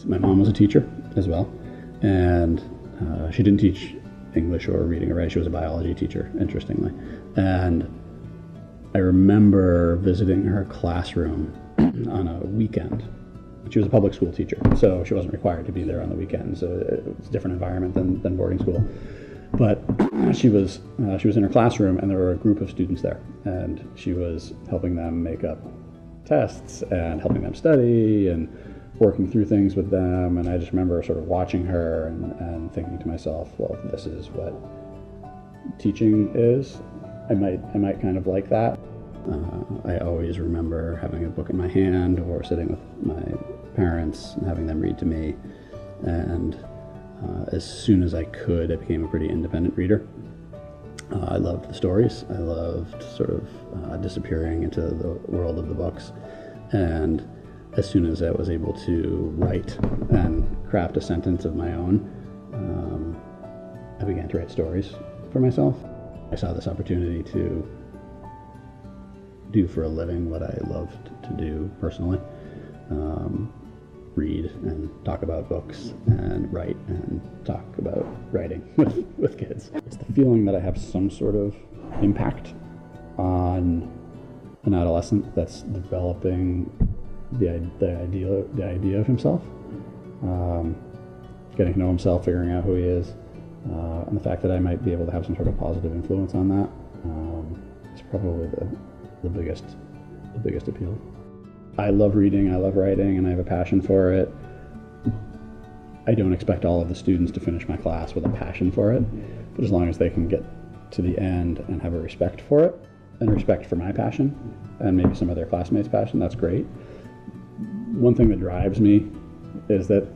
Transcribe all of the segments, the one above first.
my mom was a teacher as well, and she didn't teach English or reading or writing. She was a biology teacher, interestingly. And I remember visiting her classroom on a weekend. She was a public school teacher, so she wasn't required to be there on the weekends. So it was a different environment than boarding school. But she was in her classroom, and there were a group of students there, and she was helping them make up tests and helping them study and working through things with them. And I just remember sort of watching her and thinking to myself, well, if this is what teaching is, I might kind of like that. I always remember having a book in my hand or sitting with my parents and having them read to me. And as soon as I could, I became a pretty independent reader. I loved the stories. I loved sort of disappearing into the world of the books. And as soon as I was able to write and craft a sentence of my own, I began to write stories for myself. I saw this opportunity to do for a living what I loved to do personally. Read and talk about books and write and talk about writing with kids. It's the feeling that I have some sort of impact on an adolescent that's developing the idea of himself, getting to know himself, figuring out who he is, and the fact that I might be able to have some sort of positive influence on that is probably the biggest appeal. I love reading, I love writing, and I have a passion for it. I don't expect all of the students to finish my class with a passion for it, but as long as they can get to the end and have a respect for it, and respect for my passion, and maybe some of their classmates' passion, that's great. One thing that drives me is that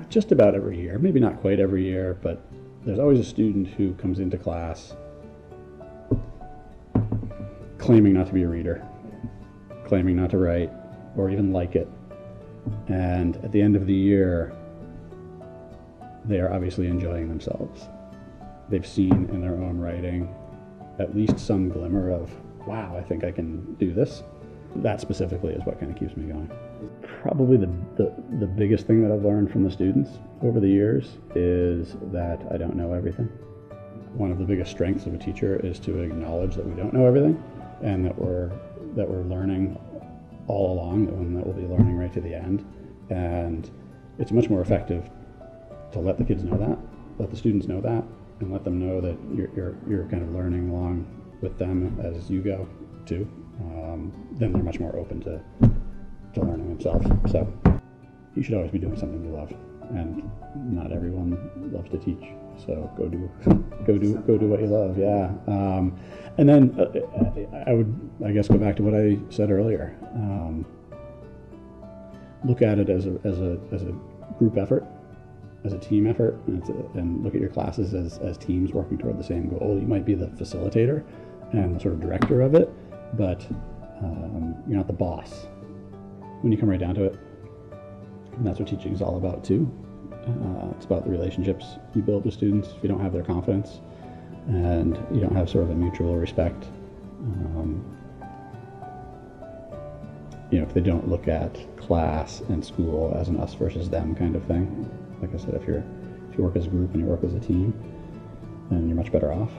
just about every year, maybe not quite every year, but there's always a student who comes into class claiming not to be a reader, claiming not to write, or even like it. And at the end of the year, they are obviously enjoying themselves. They've seen in their own writing at least some glimmer of, wow, I think I can do this. That specifically is what kind of keeps me going. Probably the biggest thing that I've learned from the students over the years is that I don't know everything. One of the biggest strengths of a teacher is to acknowledge that we don't know everything, and that we're learning all along, and that we'll be learning right to the end. And it's much more effective to let the kids know that, let the students know that, and let them know that you're kind of learning along with them as you go too. Then they're much more open to learning themselves. So you should always be doing something you love, and not everyone loves to teach. So go do what you love. Yeah. And then I would, I guess, go back to what I said earlier. Look at it as a group effort, as a team effort, and look at your classes as teams working toward the same goal. You might be the facilitator and the sort of director of it, but you're not the boss. When you come right down to it, and that's what teaching is all about too. It's about the relationships you build with students. If you don't have their confidence and you don't have sort of a mutual respect, if they don't look at class and school as an us versus them kind of thing, like I said, if you work as a group and you work as a team, then you're much better off.